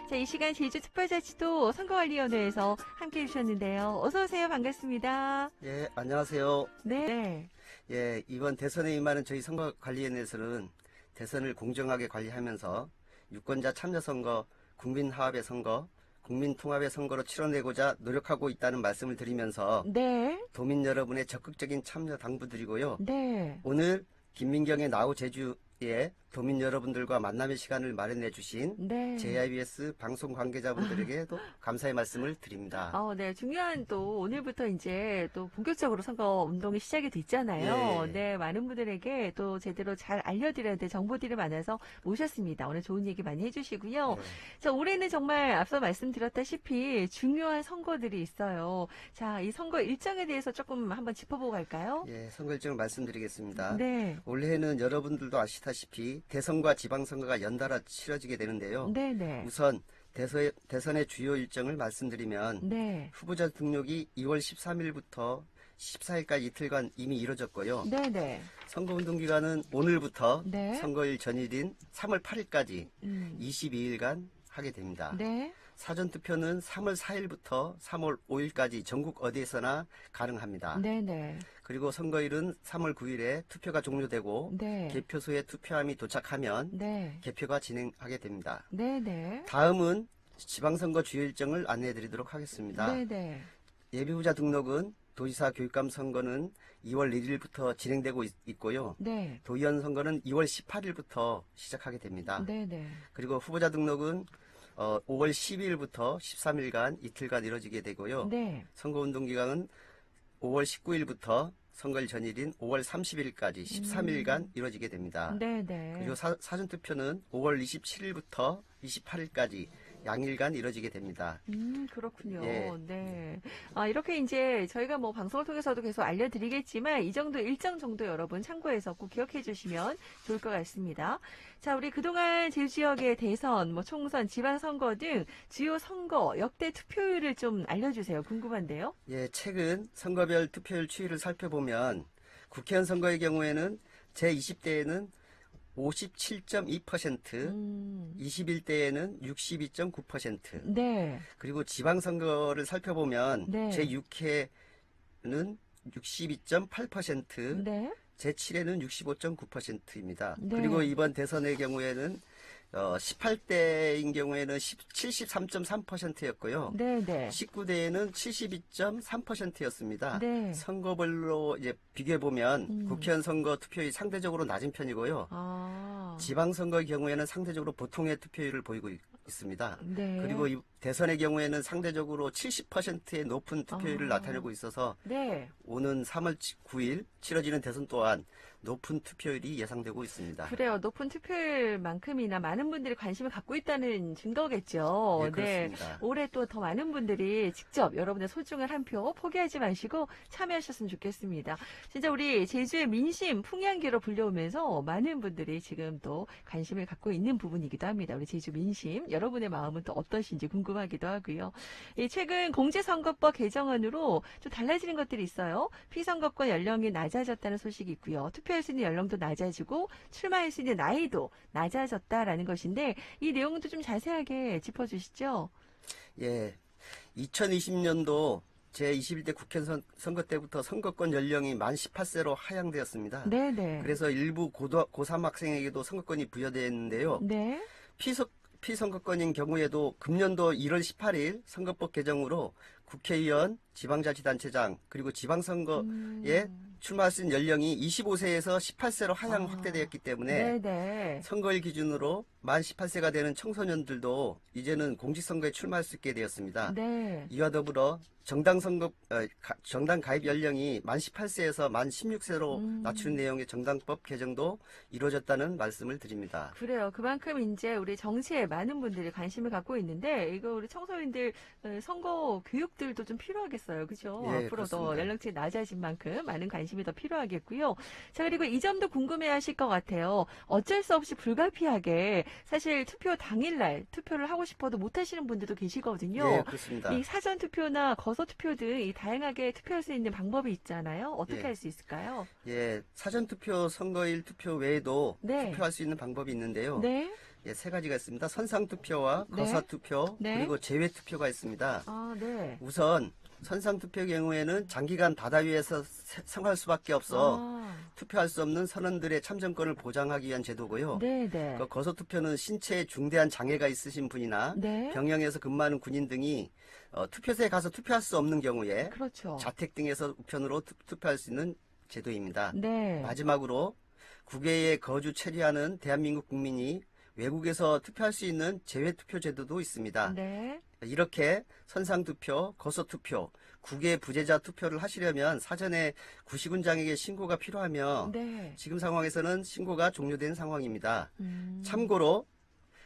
자, 이 시간 제주특별자치도 선거관리위원회에서 함께 해주셨는데요. 어서오세요. 반갑습니다. 예, 안녕하세요. 네. 예, 이번 대선에 임하는 저희 선거관리위원회에서는 대선을 공정하게 관리하면서 유권자 참여선거, 국민화합의 선거, 국민통합의 선거로 치러내고자 노력하고 있다는 말씀을 드리면서 네. 도민 여러분의 적극적인 참여 당부드리고요. 네. 오늘 김민경의 나우 제주에 도민 여러분들과 만남의 시간을 마련해 주신 네. JIBS 방송 관계자분들에게도 감사의 말씀을 드립니다. 네. 중요한 또 오늘부터 이제 또 본격적으로 선거 운동이 시작이 됐잖아요. 예. 네. 많은 분들에게 또 제대로 잘 알려드려야 될 정보들이 많아서 모셨습니다. 오늘 좋은 얘기 많이 해주시고요. 예. 자, 올해는 정말 앞서 말씀드렸다시피 중요한 선거들이 있어요. 자, 이 선거 일정에 대해서 조금 한번 짚어보고 갈까요? 예, 선거 일정을 말씀드리겠습니다. 네. 올해는 여러분들도 아시다시피 대선과 지방선거가 연달아 치러지게 되는데요. 네네. 우선 대선의 주요 일정을 말씀드리면 네. 후보자 등록이 2월 13일부터 14일까지 이틀간 이미 이뤄졌고요. 네네. 선거운동 기간은 오늘부터 네. 선거일 전일인 3월 8일까지 22일간 하게 됩니다. 네. 사전투표는 3월 4일부터 3월 5일까지 전국 어디에서나 가능합니다. 네네. 그리고 선거일은 3월 9일에 투표가 종료되고 네. 개표소에 투표함이 도착하면 네. 개표가 진행하게 됩니다. 네네. 다음은 지방선거 주요 일정을 안내해 드리도록 하겠습니다. 네네. 예비후보자 등록은 도지사 교육감 선거는 2월 1일부터 진행되고 있고요. 네. 도의원 선거는 2월 18일부터 시작하게 됩니다. 네네. 그리고 후보자 등록은 5월 12일부터 13일간 이틀간 이뤄지게 되고요. 네. 선거운동 기간은 5월 19일부터 선거일 전일인 5월 30일까지 13일간 이루어지게 됩니다. 네네. 그리고 사전투표는 5월 27일부터 28일까지 양일간 이루어지게 됩니다. 그렇군요. 예. 네. 이렇게 이제 저희가 뭐 방송을 통해서도 계속 알려드리겠지만 이 정도 일정 정도 여러분 참고해서 꼭 기억해 주시면 좋을 것 같습니다. 자, 우리 그동안 제주 지역의 대선, 뭐 총선, 지방선거 등 주요 선거 역대 투표율을 좀 알려주세요. 궁금한데요. 예, 최근 선거별 투표율 추이를 살펴보면 국회의원 선거의 경우에는 제20대에는 57.2%, 21대에는 62.9%, 네. 그리고 지방선거를 살펴보면 네. 제6회는 62.8%, 네. 제7회는 65.9%입니다. 네. 그리고 이번 대선의 경우에는 18대인 경우에는 73.3%였고요. 네네. 19대에는 72.3%였습니다. 네. 선거별로 이제 비교해 보면 국회의원 선거 투표율이 상대적으로 낮은 편이고요. 지방선거의 경우에는 상대적으로 보통의 투표율을 보이고 있습니다. 네. 그리고 이 대선의 경우에는 상대적으로 70%의 높은 투표율을 나타내고 있어서 네. 오는 3월 9일 치러지는 대선 또한 높은 투표율이 예상되고 있습니다. 그래요. 높은 투표율만큼이나 많은 분들이 관심을 갖고 있다는 증거겠죠. 네, 그렇습니다. 올해 또 더 많은 분들이 직접 여러분의 소중한 한 표 포기하지 마시고 참여하셨으면 좋겠습니다. 진짜 우리 제주의 민심, 풍향기로 불려오면서 많은 분들이 지금 또 관심을 갖고 있는 부분이기도 합니다. 우리 제주 민심, 여러분의 마음은 또 어떠신지 궁금하기도 하고요. 최근 공직선거법 개정안으로 좀 달라지는 것들이 있어요. 피선거권 연령이 낮아졌다는 소식이 있고요. 투표할 수 있는 연령도 낮아지고 출마할 수 있는 나이도 낮아졌다라는 것인데 이 내용도 좀 자세하게 짚어주시죠. 예, 2020년도 제21대 국회의원 선거 때부터 선거권 연령이 만 18세로 하향되었습니다. 네네. 그래서 일부 고3 학생에게도 선거권이 부여되었는데요. 네. 피선거권인 경우에도 금년도 1월 18일 선거법 개정으로 국회의원, 지방자치단체장 그리고 지방선거에 출마할 수 있는 연령이 25세에서 18세로 하향 확대되었기 때문에 네네. 선거일 기준으로 만 18세가 되는 청소년들도 이제는 공직선거에 출마할 수 있게 되었습니다. 네. 이와 더불어 정당 가입 연령이 만 18세에서 만 16세로 낮추는 내용의 정당법 개정도 이루어졌다는 말씀을 드립니다. 그래요. 그만큼 이제 우리 정치에 많은 분들이 관심을 갖고 있는데 이거 우리 청소년들 선거 교육들도 좀 필요하겠어요. 그렇죠? 예, 앞으로 더 그렇습니다. 연령층이 낮아진 만큼 많은 관심이 더 필요하겠고요. 자, 그리고 이 점도 궁금해하실 것 같아요. 어쩔 수 없이 불가피하게 사실 투표 당일날 투표를 하고 싶어도 못 하시는 분들도 계시거든요. 예, 그렇습니다. 이 사전 투표나 거소 투표 등 이 다양하게 투표할 수 있는 방법이 있잖아요. 어떻게 예. 할 수 있을까요? 예, 사전투표, 선거일 투표 외에도 네. 투표할 수 있는 방법이 있는데요. 네. 예, 세 가지가 있습니다. 선상투표와 네. 거사투표, 네. 그리고 제외투표가 있습니다. 아, 네. 우선 선상투표 경우에는 장기간 바다 위에서 생활할 수밖에 없어 아, 투표할 수 없는 선원들의 참정권을 보장하기 위한 제도고요. 네, 네. 그 거소투표는 신체에 중대한 장애가 있으신 분이나 네. 병영에서 근무하는 군인 등이 투표소에 가서 투표할 수 없는 경우에 그렇죠. 자택 등에서 우편으로 투표할 수 있는 제도입니다. 네. 마지막으로 국외에 거주 체류하는 대한민국 국민이 외국에서 투표할 수 있는 재외투표 제도도 있습니다. 네. 이렇게 선상투표, 거소투표, 국외 부재자 투표를 하시려면 사전에 구시군장에게 신고가 필요하며 네. 지금 상황에서는 신고가 종료된 상황입니다. 음. 참고로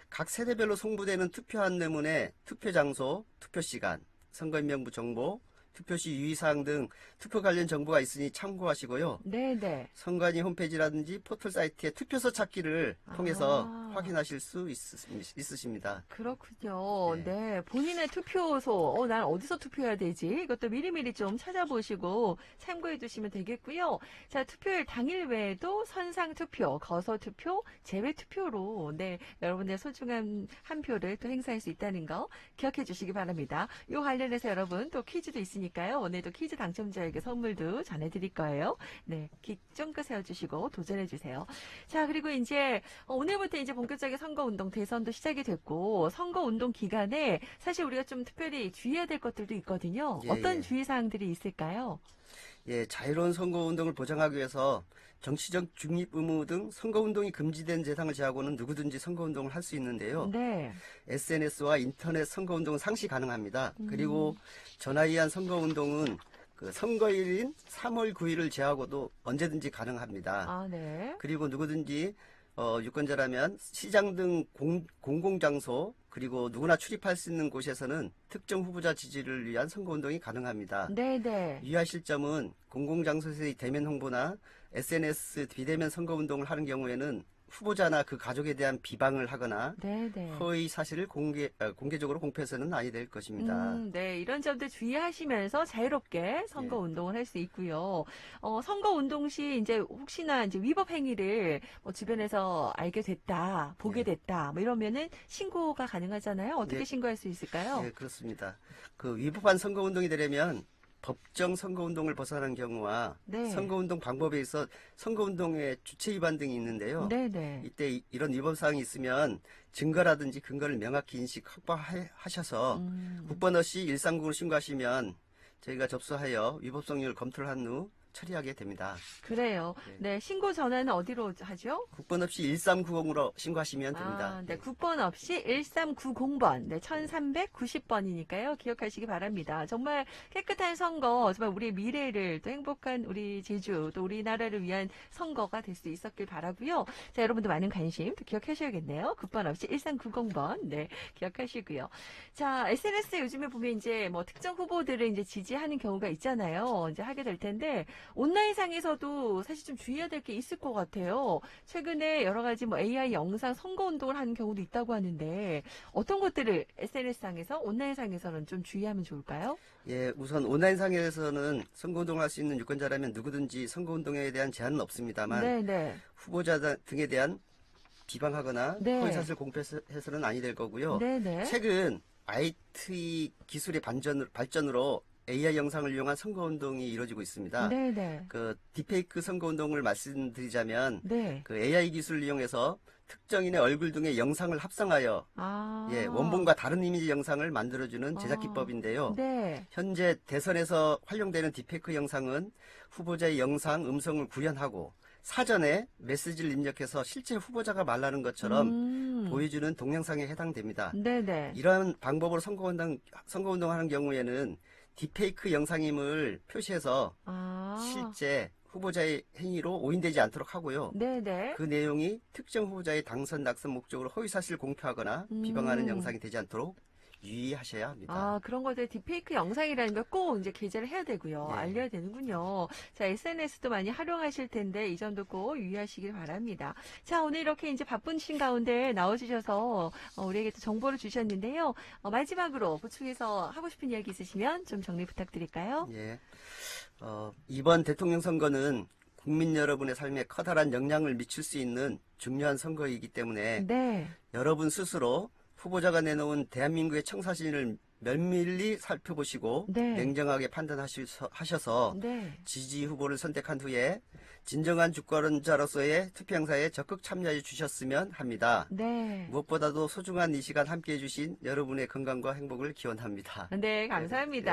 각 세대별로 송부되는 투표 안내문에 투표 장소, 투표 시간, 선거인명부 정보, 투표시 유의사항 등 투표 관련 정보가 있으니 참고하시고요. 네, 네. 선관위 홈페이지라든지 포털 사이트에 투표소 찾기를 통해서 아. 확인하실 수 있으십니다. 그렇군요. 네. 네. 본인의 투표소, 난 어디서 투표해야 되지? 이것도 미리미리 좀 찾아보시고 참고해 두시면 되겠고요. 자, 투표일 당일 외에도 선상투표, 거소투표, 제외투표로, 네, 여러분의 소중한 한 표를 또 행사할 수 있다는 거 기억해 주시기 바랍니다. 이 관련해서 여러분 또 퀴즈도 있으니까요. 오늘도 퀴즈 당첨자에게 선물도 전해드릴 거예요. 네, 기 쫑긋 세워주시고 도전해 주세요. 자, 그리고 이제 오늘부터 이제 본격적인 선거운동 대선도 시작이 됐고 선거운동 기간에 사실 우리가 좀 특별히 주의해야 될 것들도 있거든요. 예, 어떤 예. 주의사항들이 있을까요? 예, 자유로운 선거운동을 보장하기 위해서 정치적 중립 의무 등 선거운동이 금지된 대상을 제하고는 누구든지 선거운동을 할 수 있는데요. 네. SNS와 인터넷 선거운동은 상시 가능합니다. 그리고 전화에 의한 선거운동은 그 선거일인 3월 9일을 제하고도 언제든지 가능합니다. 아, 네. 그리고 누구든지 유권자라면 시장 등 공공장소 그리고 누구나 출입할 수 있는 곳에서는 특정 후보자 지지를 위한 선거운동이 가능합니다. 네, 네. 유의하실 점은 공공장소에서의 대면 홍보나 SNS 비대면 선거운동을 하는 경우에는 후보자나 그 가족에 대한 비방을 하거나 네, 네. 허위 사실을 공개적으로 공표해서는 아니 될 것입니다. 네, 이런 점들 주의하시면서 자유롭게 선거 운동을 할 수 있고요. 선거 운동 시 이제 혹시나 이제 위법 행위를 뭐 주변에서 알게 됐다, 보게 예. 됐다, 뭐 이러면은 신고가 가능하잖아요. 어떻게 예. 신고할 수 있을까요? 예, 그렇습니다. 그 위법한 선거운동이 되려면 법정 선거운동을 벗어나는 경우와 네. 선거운동 방법에 있어 선거운동의 주체 위반 등이 있는데요. 네, 네. 이때 이런 위법 사항이 있으면 증거라든지 근거를 명확히 인식 확보하셔서 국번 없이 139로 신고하시면 저희가 접수하여 위법성률 검토를 한 후 처리하게 됩니다. 그래요. 네, 신고 전화는 어디로 하죠? 국번 없이 1390으로 신고하시면 됩니다. 아, 네, 국번 없이 1390번, 네, 1390번이니까요. 기억하시기 바랍니다. 정말 깨끗한 선거, 정말 우리의 미래를 또 행복한 우리 제주, 또 우리나라를 위한 선거가 될 수 있었길 바라고요. 자, 여러분도 많은 관심 또 기억하셔야겠네요. 국번 없이 1390번, 네, 기억하시고요. 자, SNS 요즘에 보면 이제 뭐 특정 후보들을 이제 지지하는 경우가 있잖아요. 이제 하게 될 텐데, 온라인상에서도 사실 좀 주의해야 될 게 있을 것 같아요. 최근에 여러 가지 뭐 AI 영상 선거운동을 하는 경우도 있다고 하는데 어떤 것들을 SNS상에서 온라인상에서는 좀 주의하면 좋을까요? 예, 우선 온라인상에서는 선거운동을 할 수 있는 유권자라면 누구든지 선거운동에 대한 제한은 없습니다만 네네. 후보자 등에 대한 비방하거나 네. 허위사실 공표해서는 아니 될 거고요. 네네. 최근 IT 기술의 발전으로 AI 영상을 이용한 선거운동이 이루어지고 있습니다. 네네. 그 딥페이크 선거운동을 말씀드리자면 네. 그 AI 기술을 이용해서 특정인의 얼굴 등의 영상을 합성하여 아. 예, 원본과 다른 이미지 영상을 만들어주는 제작 기법인데요. 네. 현재 대선에서 활용되는 딥페이크 영상은 후보자의 영상, 음성을 구현하고 사전에 메시지를 입력해서 실제 후보자가 말하는 것처럼 보여주는 동영상에 해당됩니다. 네네. 이러한 방법으로 선거운동하는 경우에는 딥페이크 영상임을 표시해서 아. 실제 후보자의 행위로 오인되지 않도록 하고요. 네네. 그 내용이 특정 후보자의 당선, 낙선 목적으로 허위사실을 공표하거나 비방하는 영상이 되지 않도록 유의하셔야 합니다. 아, 그런 것들 딥페이크 영상이라는 걸 꼭 이제 게재를 해야 되고요. 예. 알려야 되는군요. 자, SNS도 많이 활용하실 텐데 이 점도 꼭 유의하시길 바랍니다. 자, 오늘 이렇게 이제 바쁘신 가운데 나와주셔서 우리에게 또 정보를 주셨는데요. 마지막으로 보충해서 하고 싶은 이야기 있으시면 좀 정리 부탁드릴까요? 예. 이번 대통령 선거는 국민 여러분의 삶에 커다란 영향을 미칠 수 있는 중요한 선거이기 때문에 네. 여러분 스스로 후보자가 내놓은 대한민국의 청사진을 면밀히 살펴보시고 네. 냉정하게 판단하셔서 네. 지지 후보를 선택한 후에 진정한 주권자로서의 투표 행사에 적극 참여해 주셨으면 합니다. 네. 무엇보다도 소중한 이 시간 함께해 주신 여러분의 건강과 행복을 기원합니다. 네, 감사합니다.